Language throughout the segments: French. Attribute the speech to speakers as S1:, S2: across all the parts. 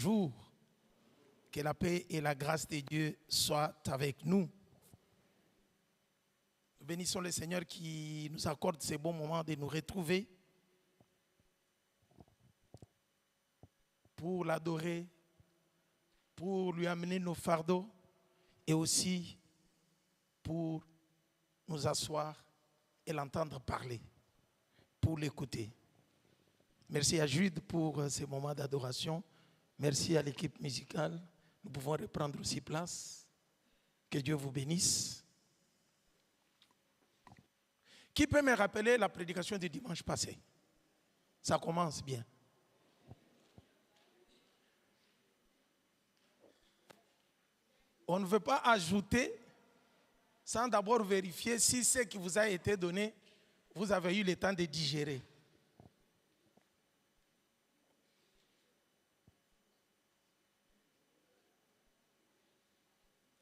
S1: Bonjour. Que la paix et la grâce de Dieu soient avec nous. Nous bénissons le Seigneur qui nous accorde ces bons moments de nous retrouver pour l'adorer, pour lui amener nos fardeaux et aussi pour nous asseoir et l'entendre parler, pour l'écouter. Merci à Jude pour ces moments d'adoration. Merci à l'équipe musicale. Nous pouvons reprendre aussi place. Que Dieu vous bénisse. Qui peut me rappeler la prédication du dimanche passé? Ça commence bien. On ne veut pas ajouter sans d'abord vérifier si ce qui vous a été donné, vous avez eu le temps de digérer.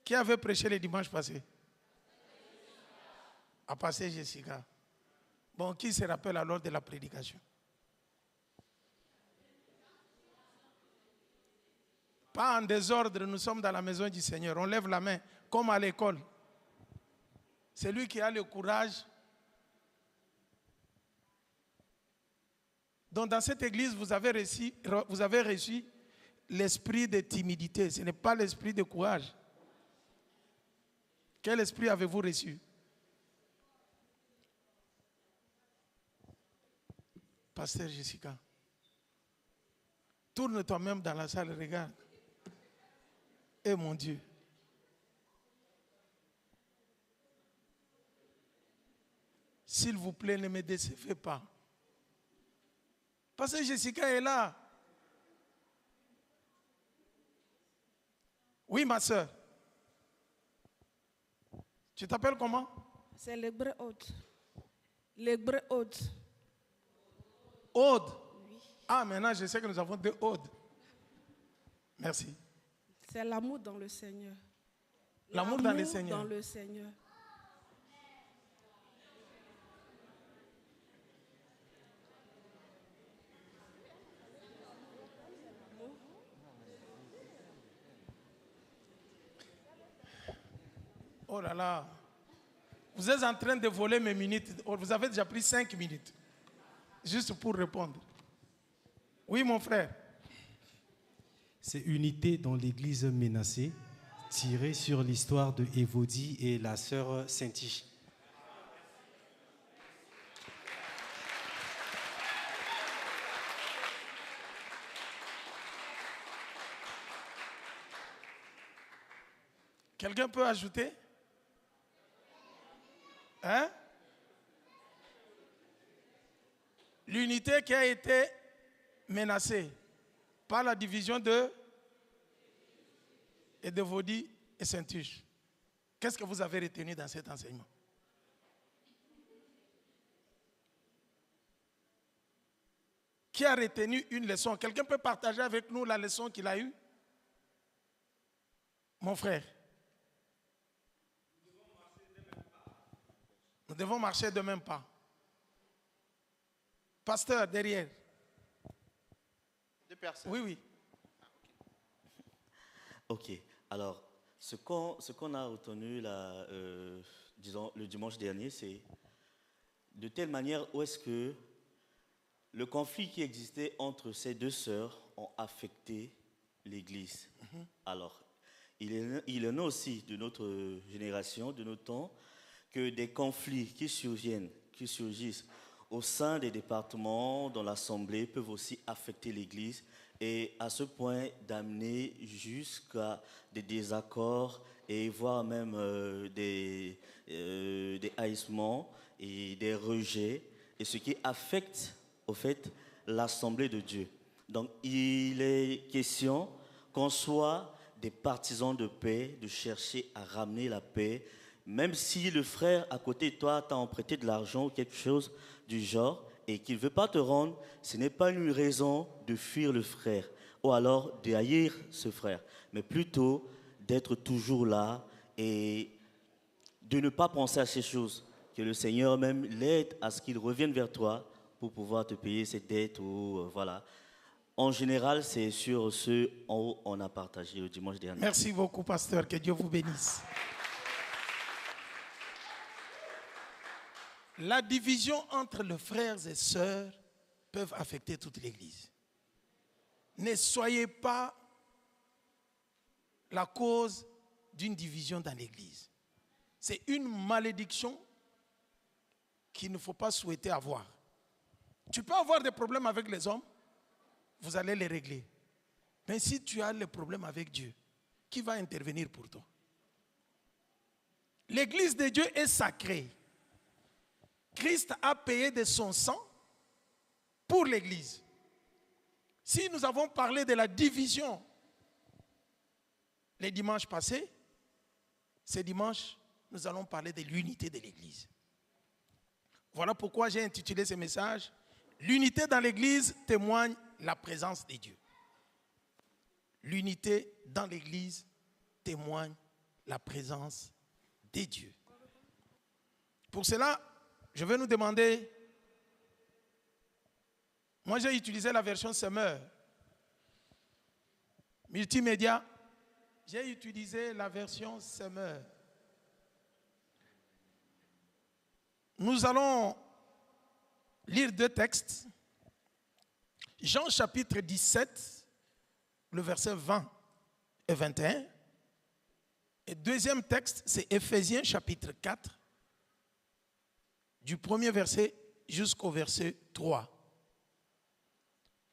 S1: Qui avait prêché le dimanche passé? À passer Jessica. Bon, qui se rappelle alors de la prédication? Pas en désordre, nous sommes dans la maison du Seigneur. On lève la main, comme à l'école. Celui qui a le courage. Donc dans cette église, vous avez reçu l'esprit de timidité. Ce n'est pas l'esprit de courage. Quel esprit avez-vous reçu? Pasteur Jessica. Tourne toi-même dans la salle, regarde. Eh mon Dieu. S'il vous plaît, ne me décevez pas. Pasteur Jessica est là. Oui, ma soeur. Tu t'appelles comment?
S2: C'est l'hébreu Aude. L'hébreu Aude.
S1: Aude.
S2: Oui.
S1: Ah, maintenant je sais que nous avons deux Audes. Merci.
S2: C'est l'amour dans le Seigneur.
S1: L'amour dans le Seigneur.
S2: Dans le Seigneur.
S1: Oh là là. Vous êtes en train de voler mes minutes. Vous avez déjà pris 5 minutes. Juste pour répondre. Oui, mon frère.
S3: C'est Unité dans l'église menacée, tiré sur l'histoire de Évodie et la sœur Saint-Tige.
S1: Quelqu'un peut ajouter? Hein? L'unité qui a été menacée par la division de Évodie et Saint-Tige. Qu'est-ce que vous avez retenu dans cet enseignement? Qui a retenu une leçon? Quelqu'un peut partager avec nous la leçon qu'il a eue? Mon frère. Nous devons marcher de même pas. Pasteur, derrière.
S4: Deux personnes.
S1: Oui, oui.
S4: Ok. Alors, ce qu'on a retenu là, disons, le dimanche dernier, c'est de telle manière où est-ce que le conflit qui existait entre ces deux sœurs ont affecté l'Église. Alors, il en a aussi de notre génération, de notre temps, que des conflits qui surgissent au sein des départements, dans l'Assemblée, peuvent aussi affecter l'Église et à ce point d'amener jusqu'à des désaccords et voire même des haïssements et des rejets, et ce qui affecte au fait l'Assemblée de Dieu. Donc il est question qu'on soit des partisans de paix, de chercher à ramener la paix, même si le frère à côté de toi t'a emprunté de l'argent ou quelque chose du genre et qu'il ne veut pas te rendre, ce n'est pas une raison de fuir le frère ou alors de haïr ce frère, mais plutôt d'être toujours là et de ne pas penser à ces choses, que le Seigneur même l'aide à ce qu'il revienne vers toi pour pouvoir te payer ses dettes ou voilà. En général, c'est sur ce en haut on a partagé le dimanche dernier.
S1: Merci beaucoup, pasteur. Que Dieu vous bénisse. La division entre les frères et sœurs peuvent affecter toute l'Église. Ne soyez pas la cause d'une division dans l'Église. C'est une malédiction qu'il ne faut pas souhaiter avoir. Tu peux avoir des problèmes avec les hommes, vous allez les régler. Mais si tu as les problèmes avec Dieu, qui va intervenir pour toi? L'Église de Dieu est sacrée. Christ a payé de son sang pour l'Église. Si nous avons parlé de la division les dimanches passés, ce dimanche, nous allons parler de l'unité de l'Église. Voilà pourquoi j'ai intitulé ce message « L'unité dans l'Église témoigne la présence de Dieu ». L'unité dans l'Église témoigne la présence de Dieu. Pour cela, je vais nous demander, moi j'ai utilisé la version Semeur, multimédia, j'ai utilisé la version Semeur. Nous allons lire deux textes. Jean chapitre 17, le verset 20 et 21. Et deuxième texte, c'est Éphésiens chapitre 4, du premier verset jusqu'au verset 3.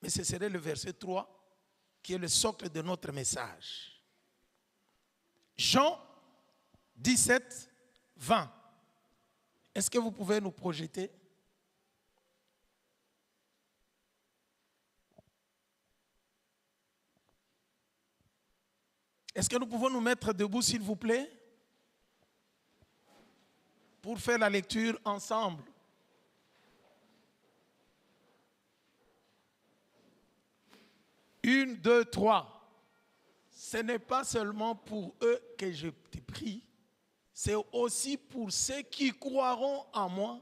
S1: Mais ce serait le verset 3 qui est le socle de notre message. Jean 17, 20. Est-ce que vous pouvez nous projeter? Est-ce que nous pouvons nous mettre debout, s'il vous plaît, pour faire la lecture ensemble? Une, deux, trois. Ce n'est pas seulement pour eux que je te prie, c'est aussi pour ceux qui croiront en moi.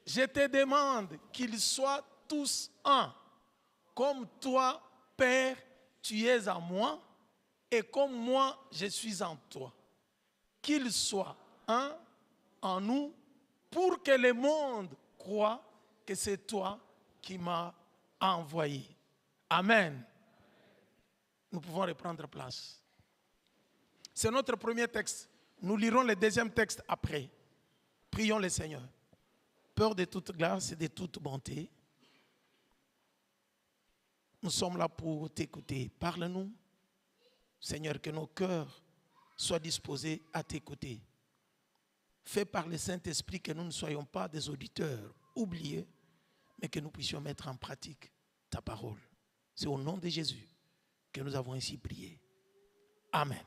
S1: Je te demande qu'ils soient tous un, comme toi, Père, tu es en moi, et comme moi, je suis en toi. Qu'ils soient un en nous, pour que le monde croie que c'est toi qui m'as envoyé. Amen. Nous pouvons reprendre place. C'est notre premier texte. Nous lirons le deuxième texte après. Prions le Seigneur. Peur de toute grâce et de toute bonté, nous sommes là pour t'écouter. Parle-nous, Seigneur, que nos cœurs soient disposés à t'écouter. Fais par le Saint-Esprit que nous ne soyons pas des auditeurs oubliés, mais que nous puissions mettre en pratique ta parole. C'est au nom de Jésus que nous avons ainsi prié. Amen.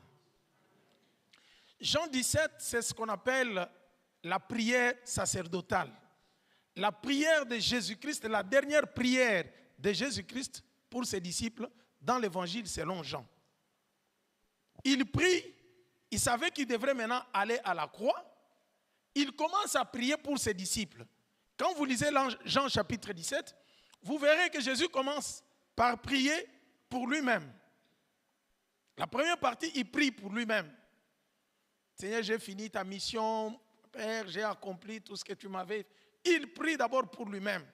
S1: Jean 17, c'est ce qu'on appelle la prière sacerdotale. La prière de Jésus-Christ, la dernière prière de Jésus-Christ pour ses disciples dans l'évangile selon Jean. Il prie, il savait qu'il devrait maintenant aller à la croix. Il commence à prier pour ses disciples. Quand vous lisez Jean chapitre 17, vous verrez que Jésus commence par prier pour lui-même. La première partie, il prie pour lui-même. Seigneur, j'ai fini ta mission, Père, j'ai accompli tout ce que tu m'avais. Il prie d'abord pour lui-même.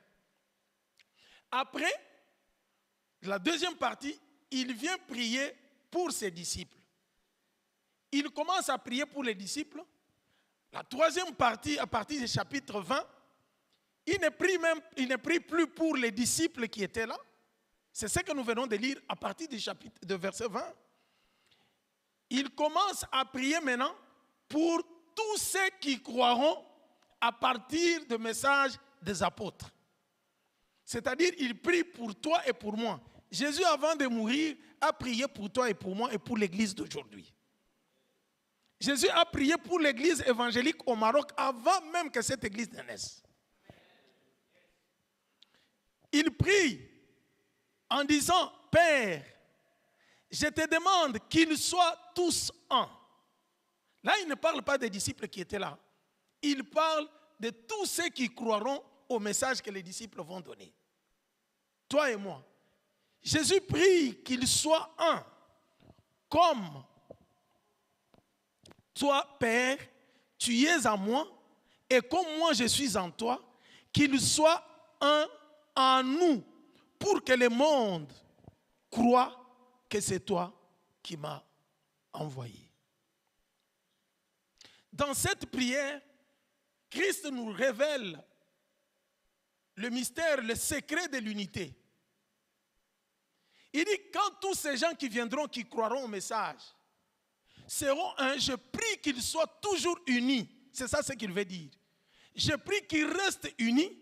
S1: Après, la deuxième partie, il vient prier pour ses disciples. Il commence à prier pour les disciples. La troisième partie, à partir du chapitre 20, il ne prie plus pour les disciples qui étaient là. C'est ce que nous venons de lire à partir du chapitre de verset 20. Il commence à prier maintenant pour tous ceux qui croiront à partir du message des apôtres. C'est-à-dire, il prie pour toi et pour moi. Jésus, avant de mourir, a prié pour toi et pour moi et pour l'église d'aujourd'hui. Jésus a prié pour l'église évangélique au Maroc avant même que cette église ne naisse. Il prie en disant, Père, je te demande qu'ils soient tous un. Là, il ne parle pas des disciples qui étaient là. Il parle de tous ceux qui croiront au message que les disciples vont donner. Toi et moi. Jésus prie qu'ils soient un, comme toi, Père, tu es en moi, et comme moi je suis en toi, qu'ils soient un en nous, pour que le monde croit que c'est toi qui m'as envoyé. Dans cette prière, Christ nous révèle le mystère, le secret de l'unité. Il dit, quand tous ces gens qui viendront, qui croiront au message, seront un, je prie qu'ils soient toujours unis. C'est ça ce qu'il veut dire. Je prie qu'ils restent unis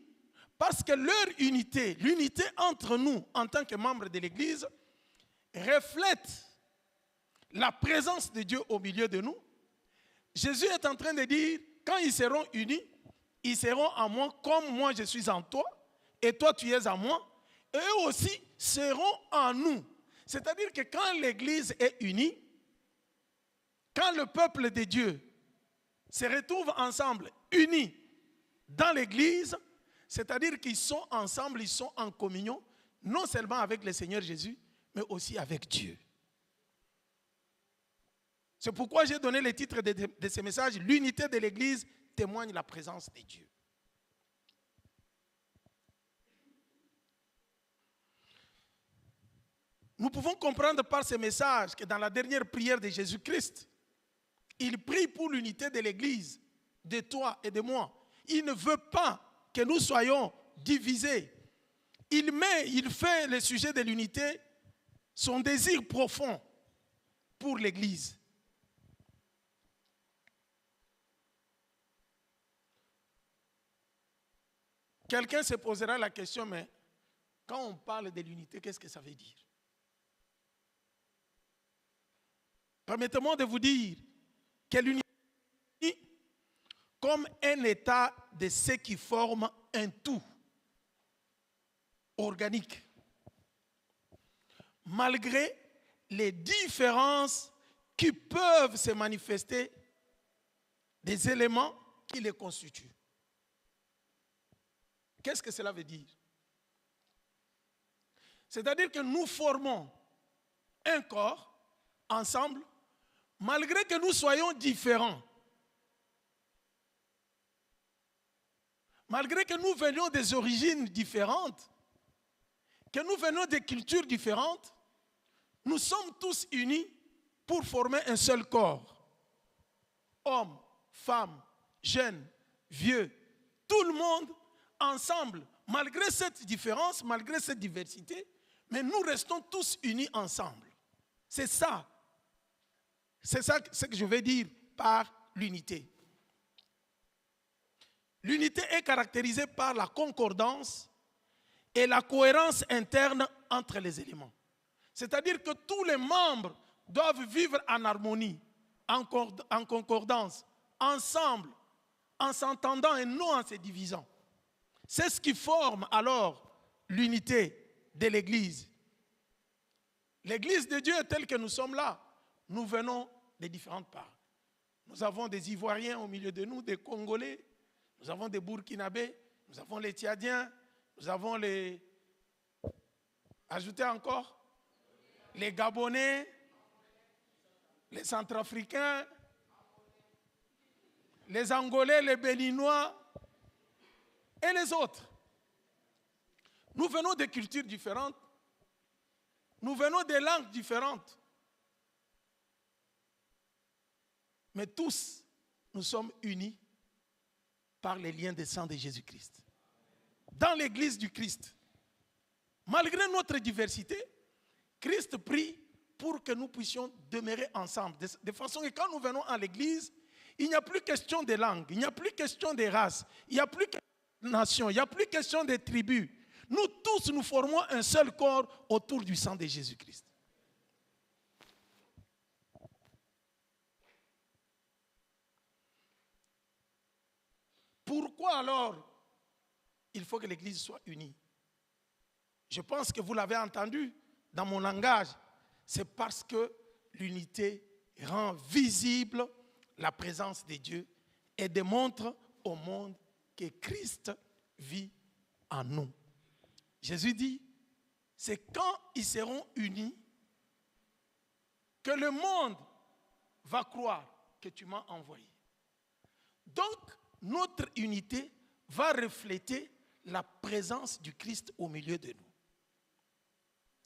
S1: parce que leur unité, l'unité entre nous en tant que membres de l'Église, reflète la présence de Dieu au milieu de nous. Jésus est en train de dire, quand ils seront unis, ils seront en moi comme moi je suis en toi et toi tu es en moi. Et eux aussi seront en nous. C'est-à-dire que quand l'Église est unie, quand le peuple de Dieu se retrouve ensemble, unis dans l'Église, c'est-à-dire qu'ils sont ensemble, ils sont en communion, non seulement avec le Seigneur Jésus, mais aussi avec Dieu. C'est pourquoi j'ai donné le titre de ce message, l'unité de l'Église témoigne la présence de Dieu. Nous pouvons comprendre par ce message que dans la dernière prière de Jésus-Christ, il prie pour l'unité de l'Église, de toi et de moi. Il ne veut pas que nous soyons divisés. Il fait le sujet de l'unité son désir profond pour l'Église. Quelqu'un se posera la question, mais quand on parle de l'unité, qu'est-ce que ça veut dire? Permettez-moi de vous dire que l'unité est comme un état de ce qui forme un tout organique. Malgré les différences qui peuvent se manifester des éléments qui les constituent. Qu'est-ce que cela veut dire? C'est-à-dire que nous formons un corps ensemble, malgré que nous soyons différents. Malgré que nous venions des origines différentes, que nous venons de cultures différentes, nous sommes tous unis pour former un seul corps. Hommes, femmes, jeunes, vieux, tout le monde ensemble, malgré cette différence, malgré cette diversité, mais nous restons tous unis ensemble. C'est ça ce que je veux dire par l'unité. L'unité est caractérisée par la concordance et la cohérence interne entre les éléments. C'est-à-dire que tous les membres doivent vivre en harmonie, en concordance, ensemble, en s'entendant et non en se divisant. C'est ce qui forme alors l'unité de l'Église. L'Église de Dieu est telle que nous sommes là. Nous venons de différentes parts. Nous avons des Ivoiriens au milieu de nous, des Congolais, nous avons des Burkinabés, nous avons les Tchadiens, nous avons les... Ajoutez encore, les Gabonais, les Centrafricains, les Angolais, les Béninois et les autres. Nous venons de cultures différentes, nous venons de langues différentes. Mais tous, nous sommes unis par les liens de sang de Jésus-Christ. Dans l'Église du Christ, malgré notre diversité, Christ prie pour que nous puissions demeurer ensemble. De façon que quand nous venons à l'Église, il n'y a plus question de langue, il n'y a plus question de race, il n'y a plus question de nation, il n'y a plus question de tribus. Nous tous, nous formons un seul corps autour du sang de Jésus-Christ. Pourquoi alors il faut que l'Église soit unie? Je pense que vous l'avez entendu dans mon langage. C'est parce que l'unité rend visible la présence de Dieu et démontre au monde que Christ vit en nous. Jésus dit, c'est quand ils seront unis que le monde va croire que tu m'as envoyé. Donc, notre unité va refléter la présence du Christ au milieu de nous.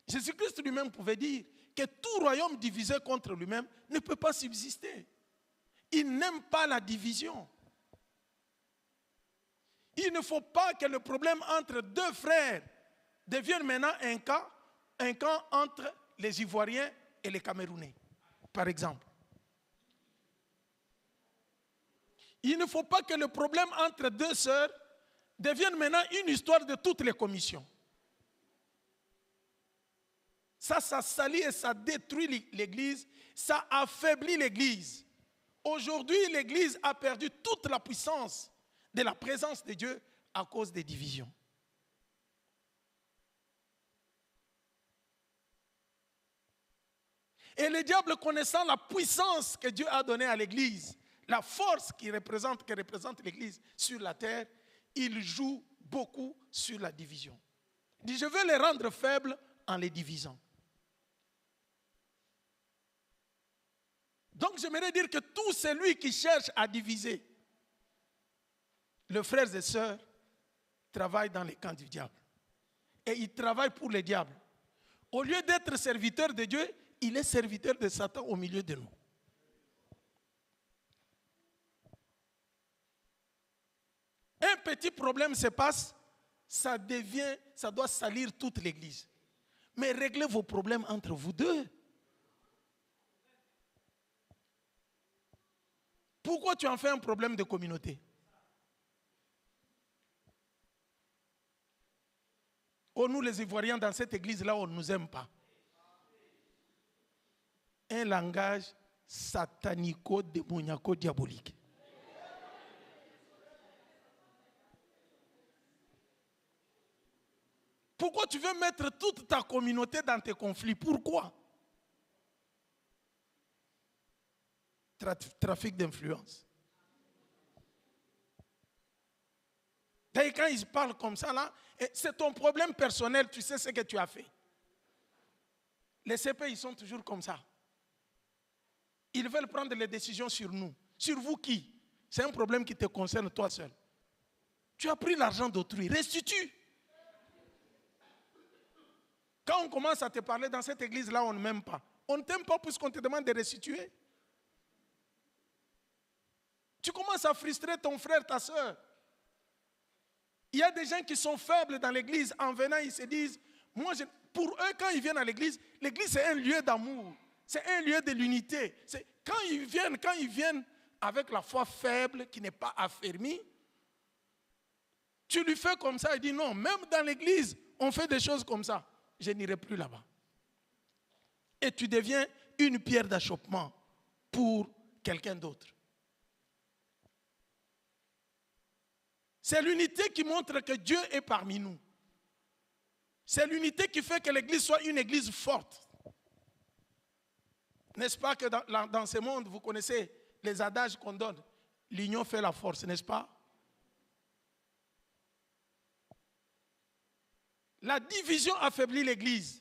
S1: Jésus-Christ lui-même pouvait dire que tout royaume divisé contre lui-même ne peut pas subsister. Il n'aime pas la division. Il ne faut pas que le problème entre deux frères devienne maintenant un camp entre les Ivoiriens et les Camerounais, par exemple. Il ne faut pas que le problème entre deux sœurs devienne maintenant une histoire de toutes les commissions. Ça salit et ça détruit l'Église, ça affaiblit l'Église. Aujourd'hui, l'Église a perdu toute la puissance de la présence de Dieu à cause des divisions. Et le diable, connaissant la puissance que Dieu a donnée à l'Église, la force que représente l'Église sur la terre, il joue beaucoup sur la division. Il dit, je veux les rendre faibles en les divisant. Donc j'aimerais dire que tout celui qui cherche à diviser, les frères et sœurs travaillent dans les camps du diable. Et ils travaillent pour le diable. Au lieu d'être serviteur de Dieu, il est serviteur de Satan au milieu de nous. Un petit problème se passe, ça doit salir toute l'Église. Mais réglez vos problèmes entre vous deux. Pourquoi tu en fais un problème de communauté? Oh, nous les Ivoiriens, dans cette église-là, on ne nous aime pas. Un langage satanico-démoniaco-diabolique. Pourquoi tu veux mettre toute ta communauté dans tes conflits? Pourquoi? Trafic d'influence. D'ailleurs, quand ils parlent comme ça, là, c'est ton problème personnel, tu sais ce que tu as fait. Les CP, ils sont toujours comme ça. Ils veulent prendre les décisions sur nous. Sur vous qui? C'est un problème qui te concerne toi seul. Tu as pris l'argent d'autrui, restitue. Quand on commence à te parler dans cette église-là, on ne m'aime pas. On ne t'aime pas puisqu'on te demande de restituer. Tu commences à frustrer ton frère, ta soeur. Il y a des gens qui sont faibles dans l'église. En venant, ils se disent, pour eux, quand ils viennent à l'église c'est un lieu d'amour. C'est un lieu de l'unité. Quand ils viennent avec la foi faible, qui n'est pas affermie, tu lui fais comme ça, il dit non, même dans l'église, on fait des choses comme ça. Je n'irai plus là-bas. Et tu deviens une pierre d'achoppement pour quelqu'un d'autre. C'est l'unité qui montre que Dieu est parmi nous. C'est l'unité qui fait que l'église soit une église forte. N'est-ce pas que dans ce monde, vous connaissez les adages qu'on donne? L'union fait la force, n'est-ce pas? La division affaiblit l'église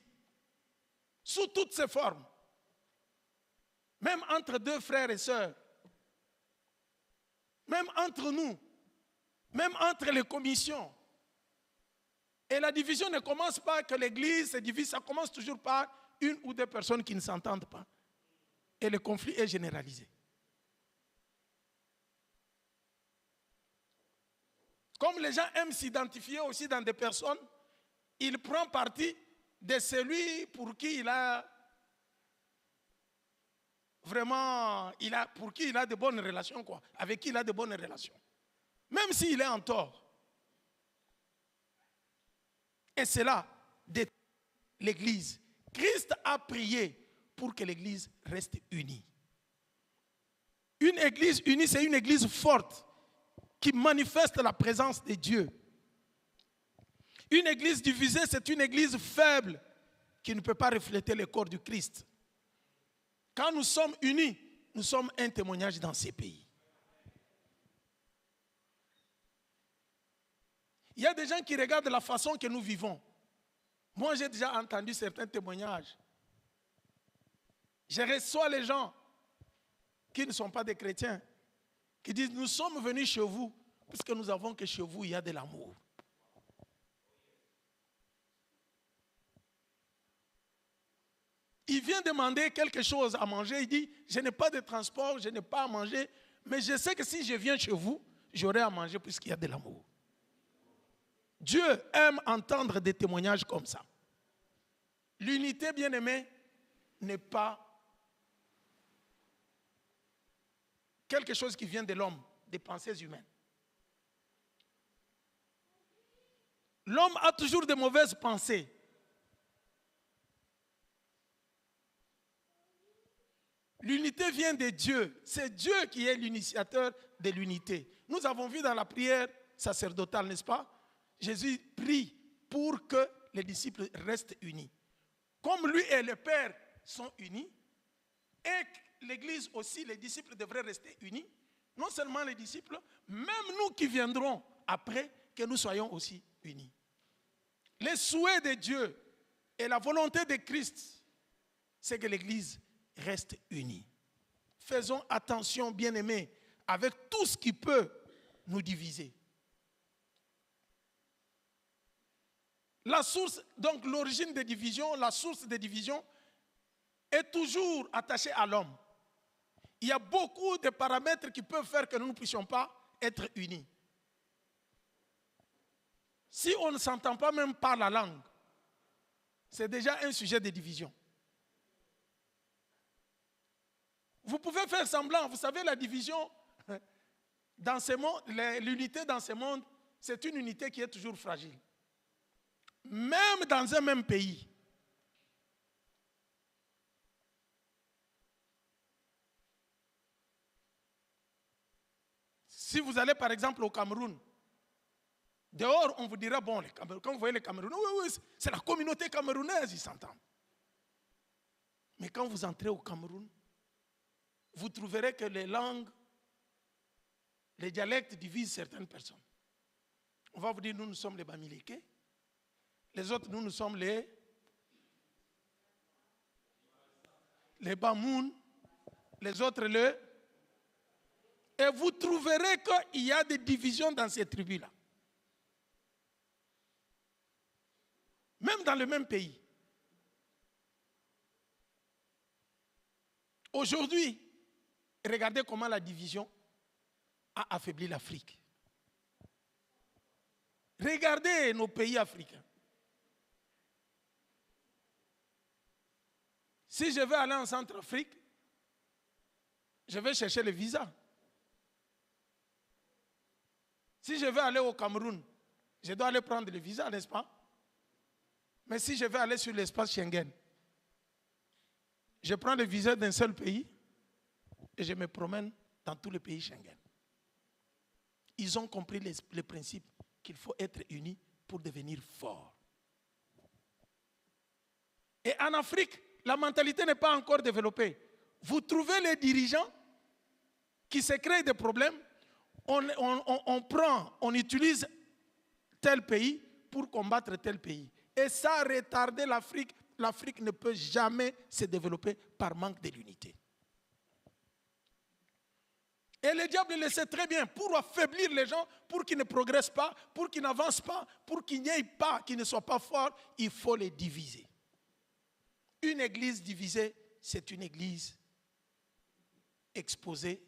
S1: sous toutes ses formes. Même entre deux frères et sœurs. Même entre nous. Même entre les commissions. Et la division ne commence pas que l'église se divise, ça commence toujours par une ou deux personnes qui ne s'entendent pas. Et le conflit est généralisé. Comme les gens aiment s'identifier aussi dans des personnes, il prend parti de celui pour qui il a vraiment, pour qui il a de bonnes relations, quoi, avec qui il a de bonnes relations. Même s'il est en tort. Et c'est là, l'Église. Christ a prié pour que l'Église reste unie. Une Église unie, c'est une Église forte qui manifeste la présence de Dieu. Une Église divisée, c'est une Église faible qui ne peut pas refléter le corps du Christ. Quand nous sommes unis, nous sommes un témoignage dans ces pays. Il y a des gens qui regardent la façon que nous vivons. Moi, j'ai déjà entendu certains témoignages. Je reçois les gens qui ne sont pas des chrétiens, qui disent, nous sommes venus chez vous, puisque nous avons que chez vous, il y a de l'amour. Il vient demander quelque chose à manger, il dit, je n'ai pas de transport, je n'ai pas à manger, mais je sais que si je viens chez vous, j'aurai à manger puisqu'il y a de l'amour. Dieu aime entendre des témoignages comme ça. L'unité, bien-aimée, n'est pas quelque chose qui vient de l'homme, des pensées humaines. L'homme a toujours de mauvaises pensées. L'unité vient de Dieu. C'est Dieu qui est l'initiateur de l'unité. Nous avons vu dans la prière sacerdotale, n'est-ce pas? Jésus prie pour que les disciples restent unis. Comme lui et le Père sont unis, et l'Église aussi, les disciples devraient rester unis. Non seulement les disciples, même nous qui viendrons après, que nous soyons aussi unis. Les souhaits de Dieu et la volonté de Christ, c'est que l'Église reste unie. Faisons attention, bien-aimés, avec tout ce qui peut nous diviser. La source, donc l'origine des divisions, la source des divisions est toujours attachée à l'homme. Il y a beaucoup de paramètres qui peuvent faire que nous ne puissions pas être unis. Si on ne s'entend pas même par la langue, c'est déjà un sujet de division. Vous pouvez faire semblant, vous savez, la division dans ce monde, l'unité dans ce monde, c'est une unité qui est toujours fragile. Même dans un même pays. Si vous allez par exemple au Cameroun, dehors on vous dira, bon, quand vous voyez les Camerounais, oui, c'est la communauté camerounaise, ils s'entendent. Mais quand vous entrez au Cameroun, vous trouverez que les langues, les dialectes divisent certaines personnes. On va vous dire, nous sommes les Bamileke. Les autres, nous sommes les Bamoun. Les autres, Et vous trouverez qu'il y a des divisions dans ces tribus-là. Même dans le même pays. Aujourd'hui, regardez comment la division a affaibli l'Afrique. Regardez nos pays africains. Si je veux aller en Centrafrique, je vais chercher le visa. Si je veux aller au Cameroun, je dois aller prendre le visa, n'est-ce pas? Mais si je veux aller sur l'espace Schengen, je prends le visa d'un seul pays et je me promène dans tous les pays Schengen. Ils ont compris le principe qu'il faut être unis pour devenir fort. Et en Afrique, la mentalité n'est pas encore développée. Vous trouvez les dirigeants qui se créent des problèmes, on utilise tel pays pour combattre tel pays. Et ça a retardé l'Afrique. L'Afrique ne peut jamais se développer par manque de l'unité. Et le diable le sait très bien, pour affaiblir les gens, pour qu'ils ne progressent pas, pour qu'ils n'avancent pas, pour qu'ils n'y aillent pas, qu'ils ne soient pas forts, il faut les diviser. Une église divisée, c'est une église exposée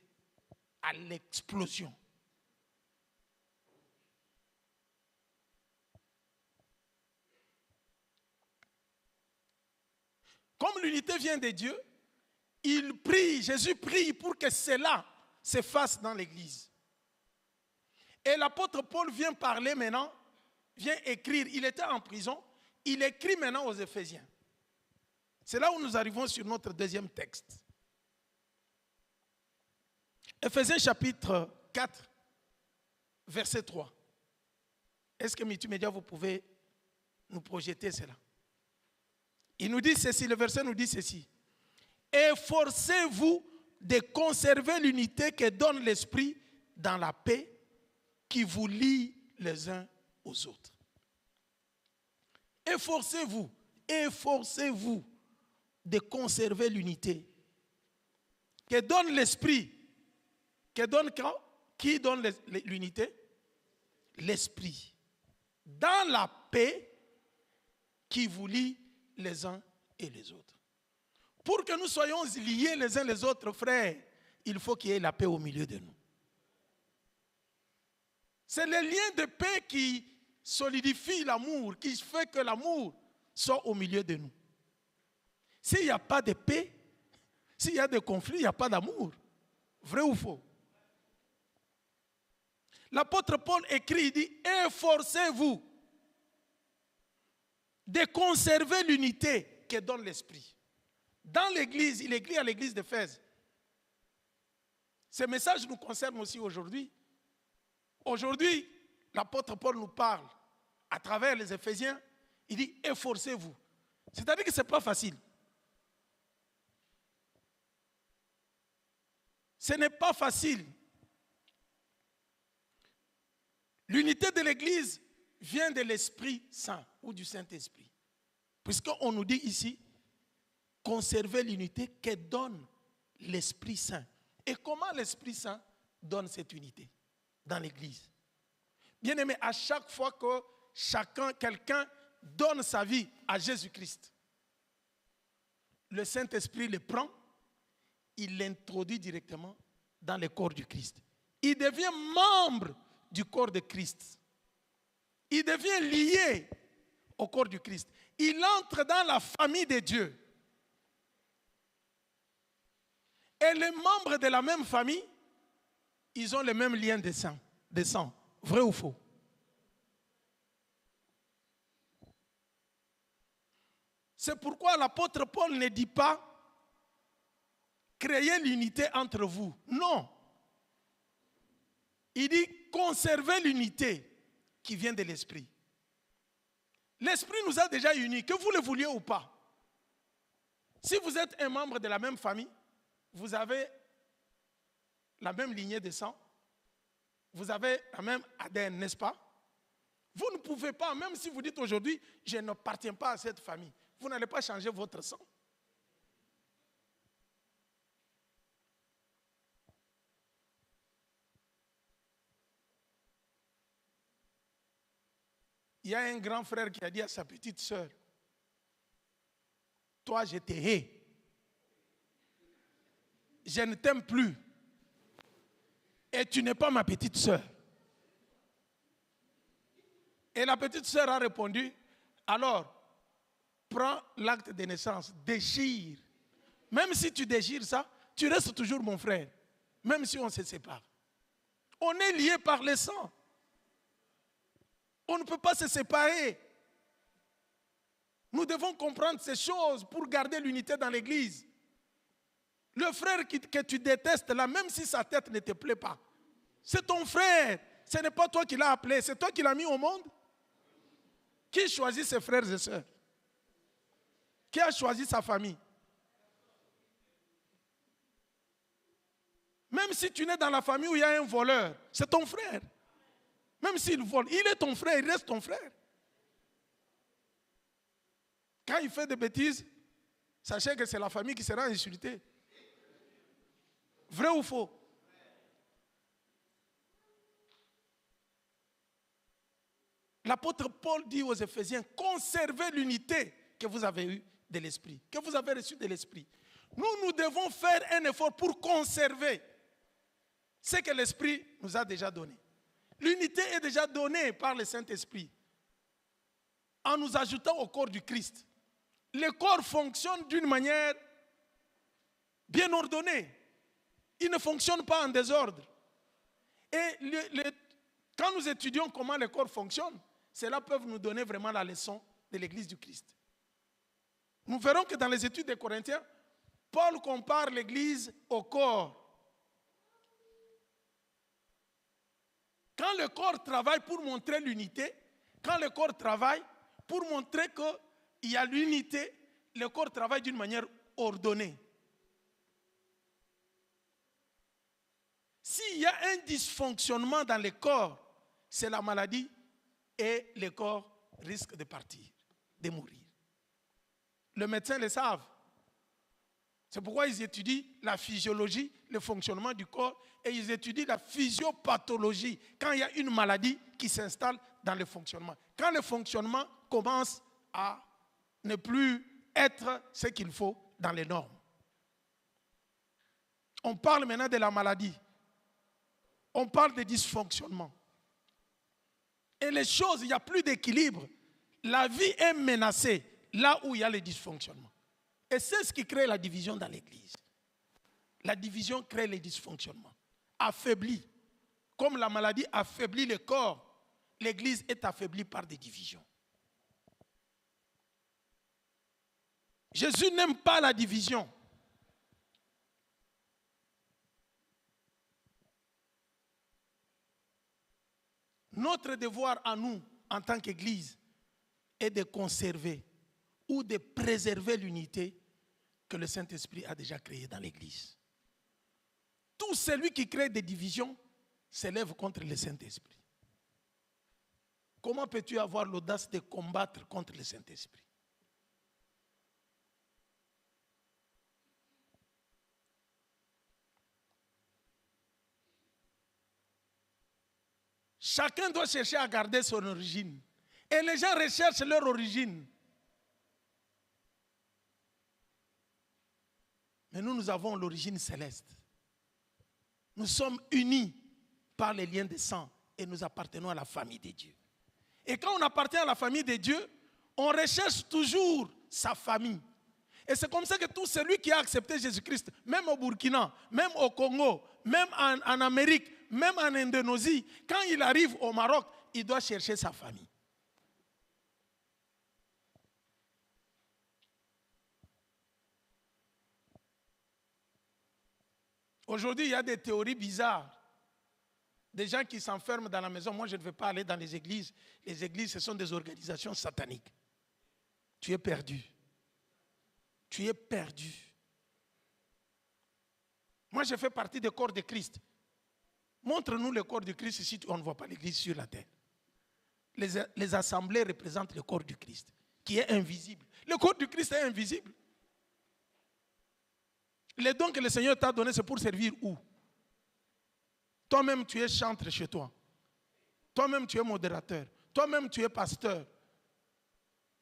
S1: à l'explosion. Comme l'unité vient de Dieu, il prie, Jésus prie pour que cela se fasse dans l'église. Et l'apôtre Paul vient parler maintenant, vient écrire, il était en prison, il écrit maintenant aux Éphésiens. C'est là où nous arrivons sur notre deuxième texte. Éphésiens chapitre 4, verset 3. Est-ce que multimédia, vous pouvez nous projeter cela? Il nous dit ceci, le verset nous dit ceci. Efforcez-vous de conserver l'unité que donne l'Esprit dans la paix qui vous lie les uns aux autres. Efforcez-vous de conserver l'unité que donne l'esprit. Qui donne l'unité? L'esprit. Dans la paix qui vous lie les uns et les autres. Pour que nous soyons liés les uns les autres, frères, il faut qu'il y ait la paix au milieu de nous. C'est le lien de paix qui solidifie l'amour, qui fait que l'amour soit au milieu de nous. S'il n'y a pas de paix, s'il y a des conflits, il n'y a pas d'amour. Vrai ou faux? L'apôtre Paul écrit, il dit, efforcez-vous de conserver l'unité que donne l'esprit. Dans l'église, il écrit à l'église d'Éphèse. Ce message nous concerne aussi aujourd'hui. Aujourd'hui, l'apôtre Paul nous parle à travers les Éphésiens. Il dit, efforcez-vous. C'est-à-dire que ce n'est pas facile. Ce n'est pas facile. L'unité de l'Église vient de l'Esprit Saint ou du Saint-Esprit. Puisqu'on nous dit ici, conserver l'unité que donne l'Esprit Saint. Et comment l'Esprit Saint donne cette unité dans l'Église? Bien aimé, à chaque fois que quelqu'un donne sa vie à Jésus-Christ, le Saint-Esprit le prend, il l'introduit directement dans le corps du Christ. Il devient membre du corps de Christ. Il devient lié au corps du Christ. Il entre dans la famille de Dieu. Et les membres de la même famille, ils ont le même lien de sang. Vrai ou faux? C'est pourquoi l'apôtre Paul ne dit pas créer l'unité entre vous. Non. Il dit conserver l'unité qui vient de l'Esprit. L'Esprit nous a déjà unis, que vous le vouliez ou pas. Si vous êtes un membre de la même famille, vous avez la même lignée de sang, vous avez la même ADN, n'est-ce pas? Vous ne pouvez pas, même si vous dites aujourd'hui, je n'appartiens pas à cette famille, vous n'allez pas changer votre sang. Il y a un grand frère qui a dit à sa petite sœur, toi je te hais. Je ne t'aime plus. Et tu n'es pas ma petite sœur. Et la petite sœur a répondu, alors, prends l'acte de naissance, déchire. Même si tu déchires ça, tu restes toujours mon frère. Même si on se sépare. On est liés par le sang. On ne peut pas se séparer. Nous devons comprendre ces choses pour garder l'unité dans l'église. Le frère que tu détestes là, même si sa tête ne te plaît pas, c'est ton frère. Ce n'est pas toi qui l'as appelé, c'est toi qui l'as mis au monde. Qui choisit ses frères et sœurs? Qui a choisi sa famille? Même si tu nais dans la famille où il y a un voleur, c'est ton frère. Même s'il vole, il est ton frère, il reste ton frère. Quand il fait des bêtises, sachez que c'est la famille qui sera insultée. Vrai ou faux? L'apôtre Paul dit aux Éphésiens, conservez l'unité que vous avez eue de l'Esprit, que vous avez reçue de l'Esprit. Nous devons faire un effort pour conserver ce que l'Esprit nous a déjà donné. L'unité est déjà donnée par le Saint-Esprit en nous ajoutant au corps du Christ. Le corps fonctionne d'une manière bien ordonnée. Il ne fonctionne pas en désordre. Et quand nous étudions comment le corps fonctionne, cela peut nous donner vraiment la leçon de l'Église du Christ. Nous verrons que dans les études des Corinthiens, Paul compare l'Église au corps. Quand le corps travaille pour montrer l'unité, quand le corps travaille pour montrer qu'il y a l'unité, le corps travaille d'une manière ordonnée. S'il y a un dysfonctionnement dans le corps, c'est la maladie et le corps risque de partir, de mourir. Les médecins le savent. C'est pourquoi ils étudient la physiologie, le fonctionnement du corps, et ils étudient la physiopathologie, quand il y a une maladie qui s'installe dans le fonctionnement. Quand le fonctionnement commence à ne plus être ce qu'il faut dans les normes. On parle maintenant de la maladie. On parle de dysfonctionnement. Et les choses, il n'y a plus d'équilibre. La vie est menacée là où il y a le dysfonctionnement. Et c'est ce qui crée la division dans l'Église. La division crée les dysfonctionnements. Affaiblie. Comme la maladie affaiblit le corps, l'Église est affaiblie par des divisions. Jésus n'aime pas la division. Notre devoir à nous, en tant qu'Église, est de conserver ou de préserver l'unité que le Saint-Esprit a déjà créée dans l'Église. Tout celui qui crée des divisions s'élève contre le Saint-Esprit. Comment peux-tu avoir l'audace de combattre contre le Saint-Esprit? Chacun doit chercher à garder son origine. Et les gens recherchent leur origine. Mais nous avons l'origine céleste. Nous sommes unis par les liens de sang et nous appartenons à la famille de Dieu. Et quand on appartient à la famille de Dieu, on recherche toujours sa famille. Et c'est comme ça que tout celui qui a accepté Jésus-Christ, même au Burkina, même au Congo, même en Amérique, même en Indonésie, quand il arrive au Maroc, il doit chercher sa famille. Aujourd'hui, il y a des théories bizarres. Des gens qui s'enferment dans la maison. Moi, je ne vais pas aller dans les églises. Les églises, ce sont des organisations sataniques. Tu es perdu. Tu es perdu. Moi, je fais partie du corps de Christ. Montre-nous le corps du Christ si on ne voit pas l'église sur la terre. Les assemblées représentent le corps du Christ, qui est invisible. Le corps du Christ est invisible. Les dons que le Seigneur t'a donnés, c'est pour servir où? Toi-même, tu es chantre chez toi. Toi-même, tu es modérateur. Toi-même, tu es pasteur.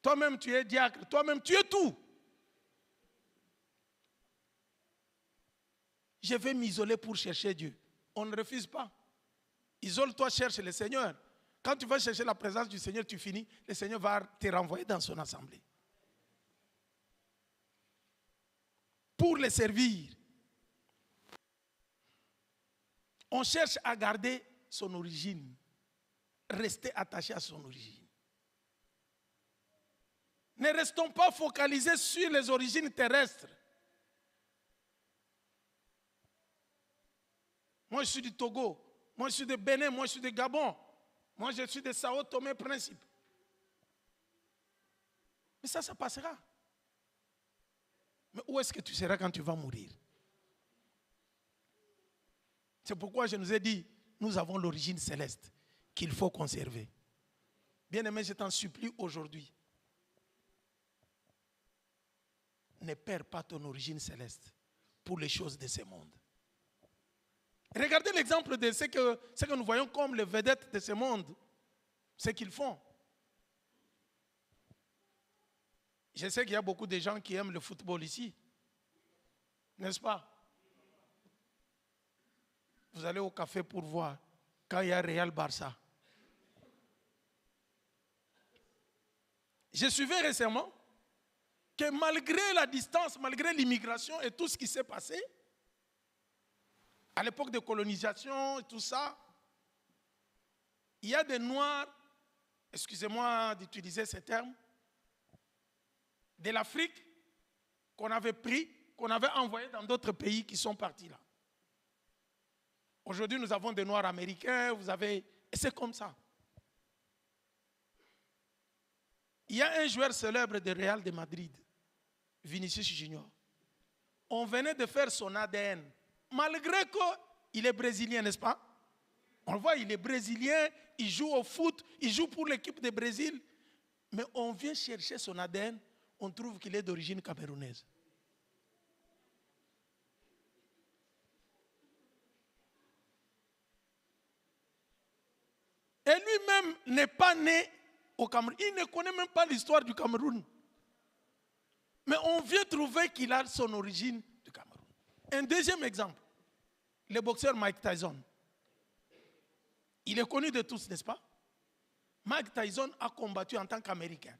S1: Toi-même, tu es diacre. Toi-même, tu es tout. Je vais m'isoler pour chercher Dieu. On ne refuse pas. Isole-toi, cherche le Seigneur. Quand tu vas chercher la présence du Seigneur, tu finis. Le Seigneur va te renvoyer dans son assemblée. Pour les servir. On cherche à garder son origine. Rester attaché à son origine. Ne restons pas focalisés sur les origines terrestres. Moi, je suis du Togo. Moi, je suis de Bénin. Moi, je suis de Gabon. Moi, je suis de Sao Tomé Principe. Mais ça passera. Mais où est-ce que tu seras quand tu vas mourir? C'est pourquoi je nous ai dit, nous avons l'origine céleste qu'il faut conserver. Bien-aimé, je t'en supplie aujourd'hui. Ne perds pas ton origine céleste pour les choses de ce monde. Regardez l'exemple de ce que nous voyons comme les vedettes de ce monde, ce qu'ils font. Je sais qu'il y a beaucoup de gens qui aiment le football ici, n'est-ce pas? Vous allez au café pour voir quand il y a Real Barça. J'ai suivi récemment que malgré la distance, malgré l'immigration et tout ce qui s'est passé, à l'époque de colonisation et tout ça, il y a des Noirs, excusez-moi d'utiliser ces termes, de l'Afrique qu'on avait pris, qu'on avait envoyé dans d'autres pays qui sont partis là. Aujourd'hui, nous avons des Noirs américains, et c'est comme ça. Il y a un joueur célèbre de Real de Madrid, Vinicius Junior. On venait de faire son ADN. Malgré qu'il est brésilien, n'est-ce pas? On le voit, il est brésilien, il joue au foot, il joue pour l'équipe de Brésil. Mais on vient chercher son ADN, on trouve qu'il est d'origine camerounaise. Et lui-même n'est pas né au Cameroun. Il ne connaît même pas l'histoire du Cameroun. Mais on vient trouver qu'il a son origine du Cameroun. Un deuxième exemple, le boxeur Mike Tyson. Il est connu de tous, n'est-ce pas? Mike Tyson a combattu en tant qu'Américain.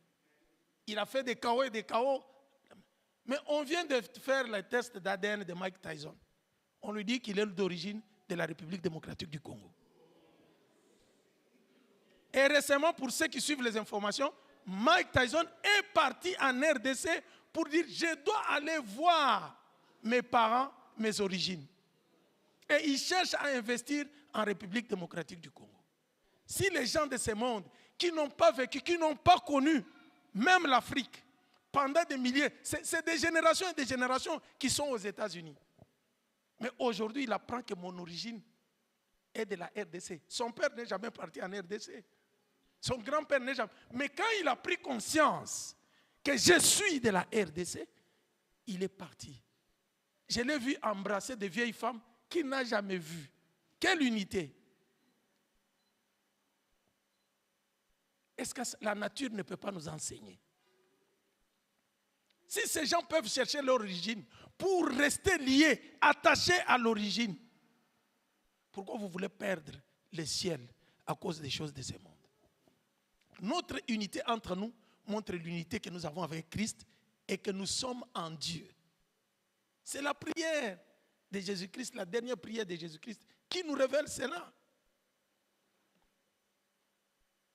S1: Il a fait des KO et des KO. Mais on vient de faire le test d'ADN de Mike Tyson. On lui dit qu'il est d'origine de la République démocratique du Congo. Et récemment, pour ceux qui suivent les informations, Mike Tyson est parti en RDC pour dire « Je dois aller voir mes parents, mes origines ». Et il cherche à investir en République démocratique du Congo. Si les gens de ce monde qui n'ont pas vécu, qui n'ont pas connu même l'Afrique pendant des milliers, c'est des générations et des générations qui sont aux États-Unis. Mais aujourd'hui, il apprend que mon origine est de la RDC. Son père n'est jamais parti en RDC. Son grand-père n'est jamais. Mais quand il a pris conscience que je suis de la RDC, il est parti. Je l'ai vu embrasser des vieilles femmes qu'il n'a jamais vues. Quelle unité! Est-ce que la nature ne peut pas nous enseigner? Si ces gens peuvent chercher l'origine pour rester liés, attachés à l'origine, pourquoi vous voulez perdre le ciel à cause des choses de ce monde? Notre unité entre nous montre l'unité que nous avons avec Christ et que nous sommes en Dieu. C'est la prière de Jésus-Christ, la dernière prière de Jésus-Christ, qui nous révèle cela.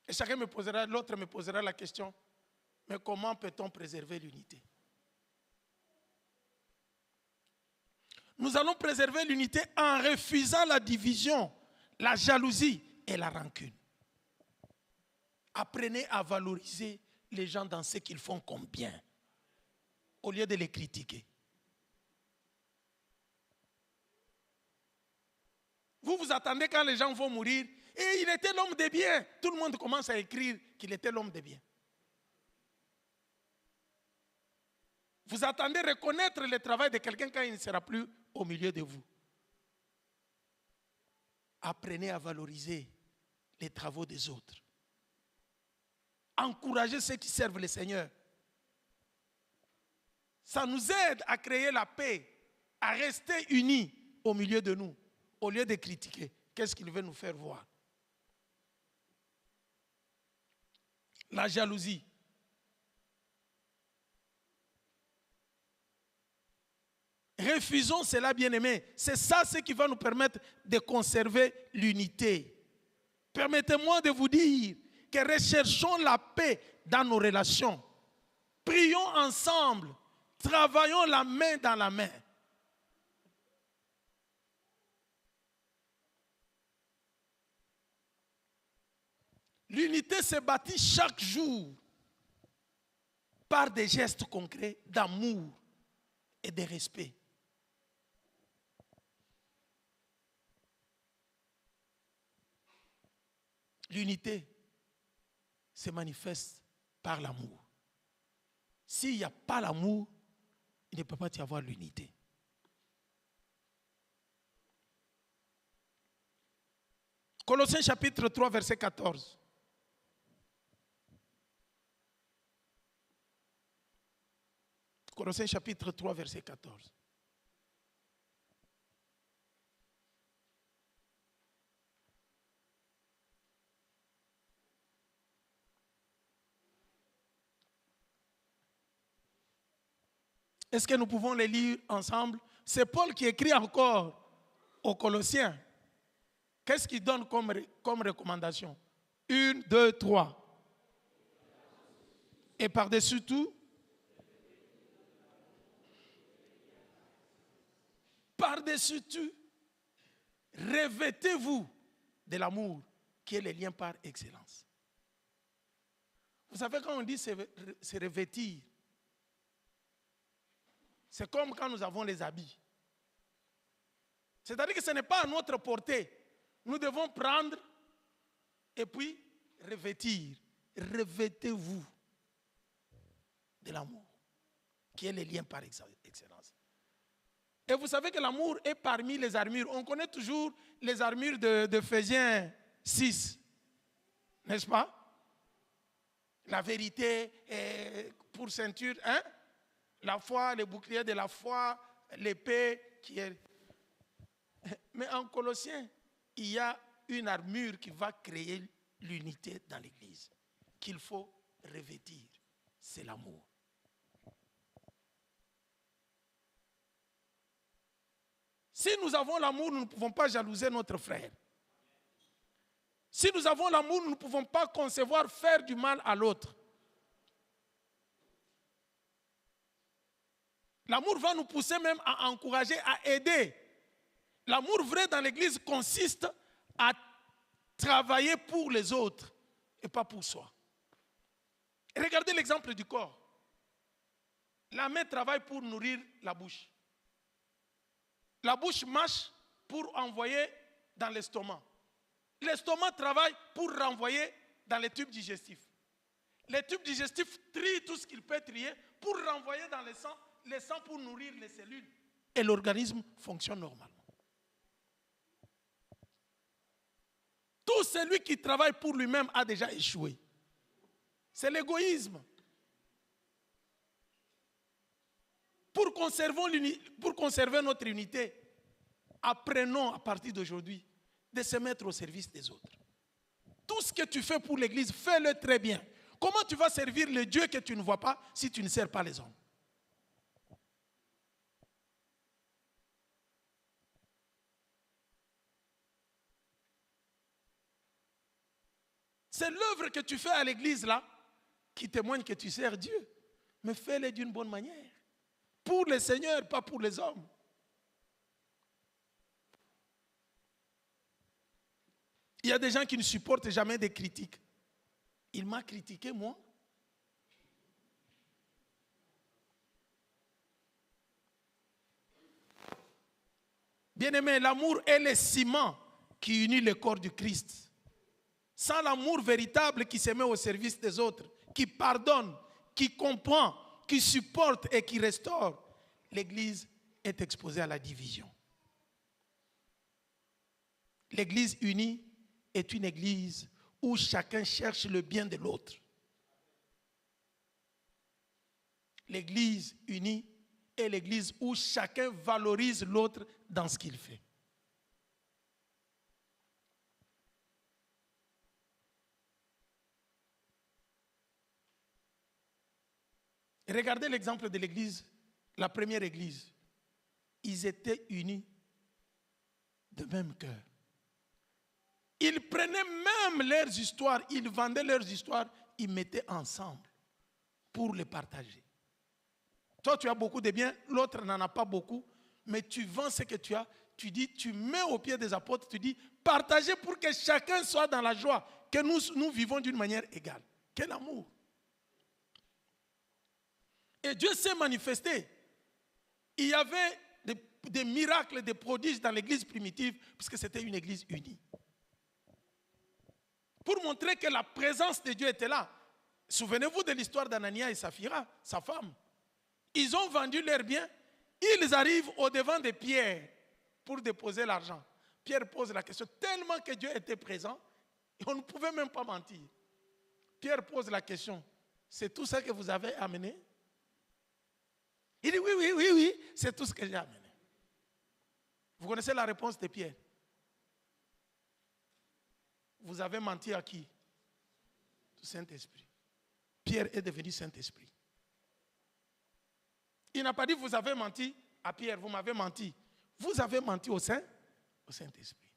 S1: Et chacun me posera, l'autre me posera la question, mais comment peut-on préserver l'unité? Nous allons préserver l'unité en refusant la division, la jalousie et la rancune. Apprenez à valoriser les gens dans ce qu'ils font comme bien, au lieu de les critiquer. Vous vous attendez quand les gens vont mourir, et il était l'homme de bien. Tout le monde commence à écrire qu'il était l'homme de bien. Vous attendez reconnaître le travail de quelqu'un quand il ne sera plus au milieu de vous. Apprenez à valoriser les travaux des autres. Encouragez ceux qui servent le Seigneur. Ça nous aide à créer la paix, à rester unis au milieu de nous, au lieu de critiquer. Qu'est-ce qu'il veut nous faire voir? La jalousie. Refusons cela, bien-aimés. C'est ça ce qui va nous permettre de conserver l'unité. Permettez-moi de vous dire que recherchons la paix dans nos relations. Prions ensemble. Travaillons la main dans la main. L'unité se bâtit chaque jour par des gestes concrets d'amour et de respect. L'unité se manifeste par l'amour. S'il n'y a pas l'amour, il ne peut pas y avoir l'unité. Colossiens chapitre 3, verset 14. Colossiens chapitre 3, verset 14. Est-ce que nous pouvons les lire ensemble? C'est Paul qui écrit encore aux Colossiens. Qu'est-ce qu'il donne comme recommandation? 1, 2, 3. Et par-dessus tout, revêtez-vous de l'amour qui est le lien par excellence. Vous savez, quand on dit se revêtir, c'est comme quand nous avons les habits. C'est-à-dire que ce n'est pas à notre portée. nous devons prendre et puis revêtir. Revêtez-vous de l'amour, qui est le lien par excellence. Et vous savez que l'amour est parmi les armures. On connaît toujours les armures d'Éphésiens 6, n'est-ce pas? La vérité pour ceinture, hein? La foi, le bouclier de la foi, l'épée qui est... Mais en Colossiens, il y a une armure qui va créer l'unité dans l'Église, qu'il faut revêtir. C'est l'amour. Si nous avons l'amour, nous ne pouvons pas jalouser notre frère. Si nous avons l'amour, nous ne pouvons pas concevoir faire du mal à l'autre. L'amour va nous pousser même à encourager, à aider. L'amour vrai dans l'Église consiste à travailler pour les autres et pas pour soi. Et regardez l'exemple du corps. La main travaille pour nourrir la bouche. La bouche marche pour envoyer dans l'estomac. L'estomac travaille pour renvoyer dans les tubes digestifs. Les tubes digestifs trient tout ce qu'il peut trier pour renvoyer dans le sang pour nourrir les cellules. Et l'organisme fonctionne normalement. Tout celui qui travaille pour lui-même a déjà échoué. C'est l'égoïsme. Pour conserver notre unité, apprenons à partir d'aujourd'hui de se mettre au service des autres. Tout ce que tu fais pour l'Église, fais-le très bien. Comment tu vas servir le Dieu que tu ne vois pas si tu ne sers pas les hommes? C'est l'œuvre que tu fais à l'Église là qui témoigne que tu sers Dieu. Mais fais-le d'une bonne manière. Pour le Seigneur, pas pour les hommes. Il y a des gens qui ne supportent jamais des critiques. Il m'a critiqué, moi. Bien-aimé, l'amour est le ciment qui unit le corps du Christ. Sans l'amour véritable qui se met au service des autres, qui pardonne, qui comprend, qui supporte et qui restaure, l'Église est exposée à la division. L'Église unie est une Église où chacun cherche le bien de l'autre. L'Église unie est l'Église où chacun valorise l'autre dans ce qu'il fait. Regardez l'exemple de l'Église, la première Église. Ils étaient unis de même cœur. Ils prenaient même leurs histoires, ils vendaient leurs histoires, ils mettaient ensemble pour les partager. Toi, tu as beaucoup de biens, l'autre n'en a pas beaucoup, mais tu vends ce que tu as, tu dis, tu mets au pied des apôtres, tu dis, partagez pour que chacun soit dans la joie, que nous vivons d'une manière égale. Quel amour! Et Dieu s'est manifesté. Il y avait des miracles, des prodiges dans l'église primitive, puisque c'était une église unie. Pour montrer que la présence de Dieu était là. Souvenez-vous de l'histoire d'Anania et Saphira, sa femme. Ils ont vendu leurs biens. Ils arrivent au-devant de Pierre pour déposer l'argent. Pierre pose la question, tellement que Dieu était présent, on ne pouvait même pas mentir. Pierre pose la question, c'est tout ça que vous avez amené? Il dit oui, c'est tout ce que j'ai amené. Vous connaissez la réponse de Pierre? Vous avez menti à qui? Au Saint-Esprit. Pierre est devenu Saint-Esprit. Il n'a pas dit vous avez menti à Pierre, vous m'avez menti. Vous avez menti au Saint-Esprit.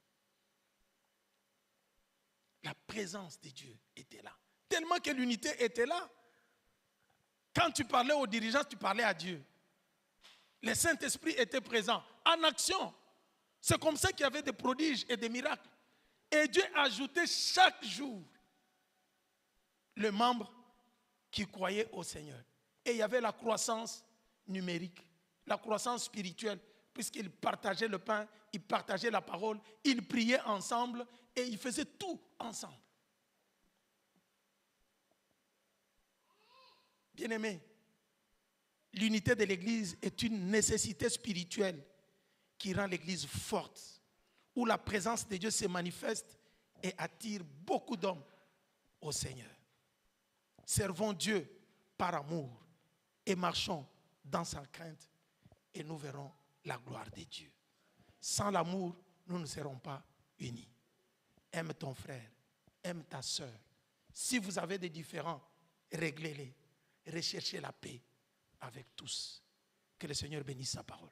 S1: La présence de Dieu était là. Tellement que l'unité était là. Quand tu parlais aux dirigeants, tu parlais à Dieu. Le Saint-Esprit était présent, en action. C'est comme ça qu'il y avait des prodiges et des miracles. Et Dieu ajoutait chaque jour le membre qui croyait au Seigneur. Et il y avait la croissance numérique, la croissance spirituelle. puisqu'ils partageaient le pain, ils partageaient la parole, ils priaient ensemble et ils faisaient tout ensemble. Bien-aimés, l'unité de l'Église est une nécessité spirituelle qui rend l'Église forte, où la présence de Dieu se manifeste et attire beaucoup d'hommes au Seigneur. Servons Dieu par amour et marchons dans sa crainte et nous verrons la gloire de Dieu. Sans l'amour, nous ne serons pas unis. Aime ton frère, aime ta soeur. Si vous avez des différends, réglez-les. Recherchez la paix avec tous. Que le Seigneur bénisse sa parole.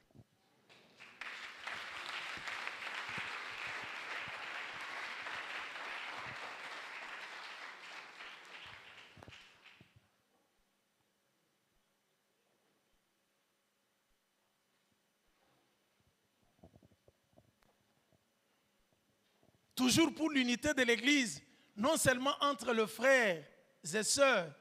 S1: Toujours pour l'unité de l'Église, non seulement entre les frères et sœurs,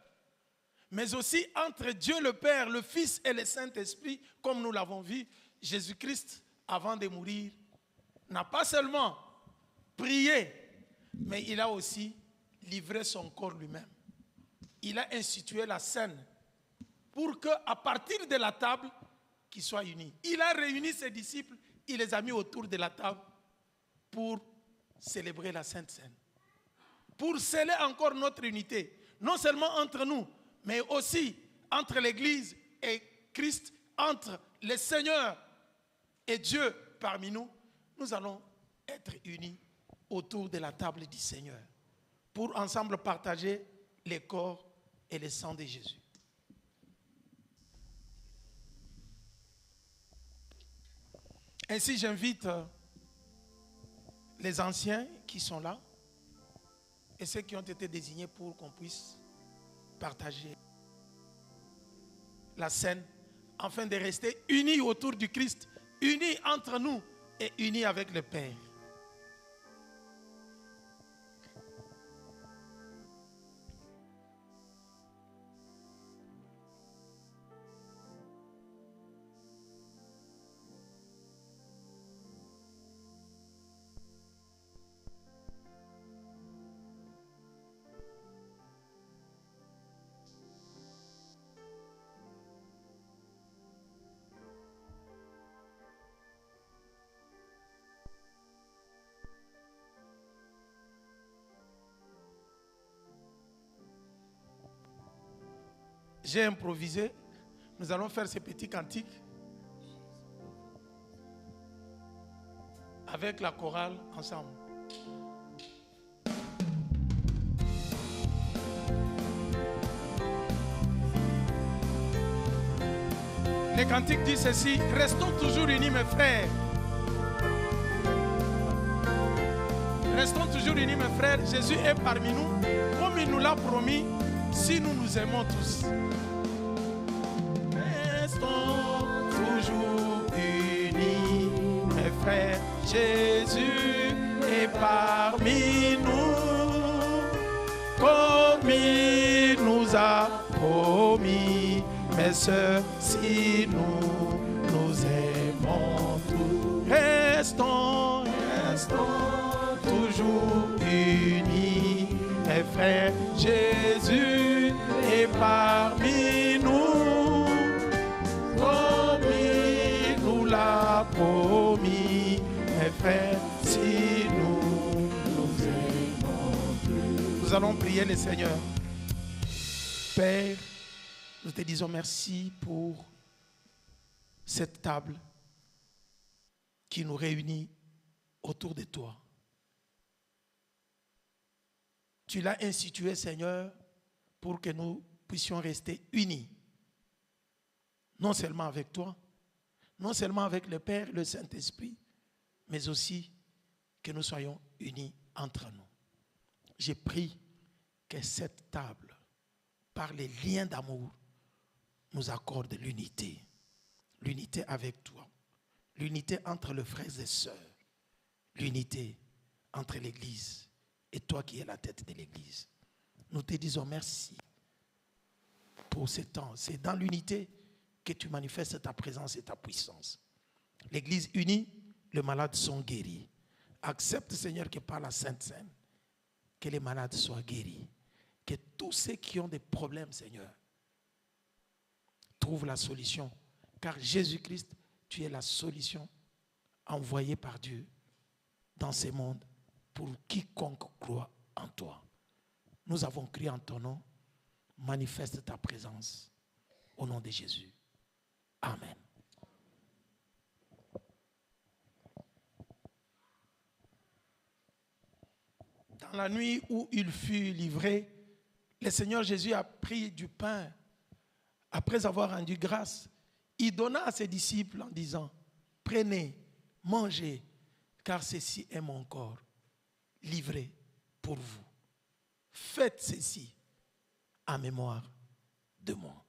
S1: mais aussi entre Dieu le Père, le Fils et le Saint-Esprit, comme nous l'avons vu. Jésus-Christ, avant de mourir, n'a pas seulement prié, mais il a aussi livré son corps lui-même. Il a institué la scène pour qu'à partir de la table, qu'ils soient unis. Il a réuni ses disciples, il les a mis autour de la table pour célébrer la Sainte Seine. Pour sceller encore notre unité, non seulement entre nous, mais aussi entre l'Église et Christ, entre le Seigneur et Dieu parmi nous, nous allons être unis autour de la table du Seigneur pour ensemble partager le corps et le sang de Jésus. Ainsi, j'invite les anciens qui sont là et ceux qui ont été désignés pour qu'on puisse partager la scène afin de rester unis autour du Christ, unis entre nous et unis avec le Père. J'ai improvisé. Nous allons faire ces petits cantiques avec la chorale ensemble. Les cantiques disent ceci: restons toujours unis, mes frères. Restons toujours unis, mes frères. Jésus est parmi nous, comme il nous l'a promis, si nous nous aimons tous. Restons toujours unis, mes frères. Jésus est parmi nous, comme il nous a promis. Mes sœurs, si nous nous aimons tous, restons toujours unis, mes frères. Jésus est parmi nous, comme il nous l'a promis. Mes frères, si nous nous aimons tous. Nous allons prier le Seigneur. Père, nous te disons merci pour cette table qui nous réunit autour de toi. Tu l'as institué, Seigneur, pour que nous puissions rester unis. Non seulement avec toi, non seulement avec le Père et le Saint-Esprit, mais aussi que nous soyons unis entre nous. J'ai prié que cette table, par les liens d'amour, nous accorde l'unité. L'unité avec toi. L'unité entre les frères et sœurs. L'unité entre l'Église et toi qui es la tête de l'Église. Nous te disons merci pour ce temps. C'est dans l'unité que tu manifestes ta présence et ta puissance. L'Église unie, les malades sont guéris. Accepte, Seigneur, que par la Sainte Seine, que les malades soient guéris. Que tous ceux qui ont des problèmes, Seigneur, trouvent la solution. Car Jésus-Christ, tu es la solution envoyée par Dieu dans ce monde pour quiconque croit en toi. Nous avons crié en ton nom. Manifeste ta présence. Au nom de Jésus. Amen. Dans la nuit où il fut livré, le Seigneur Jésus a pris du pain. Après avoir rendu grâce, il donna à ses disciples en disant, prenez, mangez, car ceci est mon corps, livré pour vous. Faites ceci en mémoire de moi.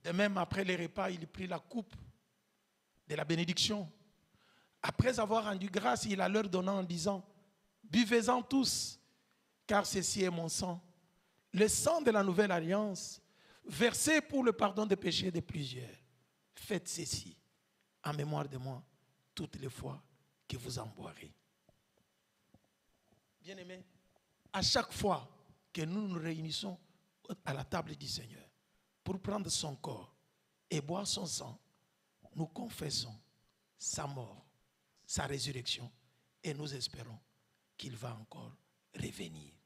S1: De même, après les repas, il prit la coupe de la bénédiction. Après avoir rendu grâce, il la leur donna en disant, buvez-en tous, car ceci est mon sang, le sang de la nouvelle alliance, versé pour le pardon des péchés de plusieurs. Faites ceci en mémoire de moi toutes les fois que vous en boirez. Bien-aimés, à chaque fois que nous nous réunissons à la table du Seigneur pour prendre son corps et boire son sang, nous confessons sa mort, sa résurrection et nous espérons qu'il va encore revenir.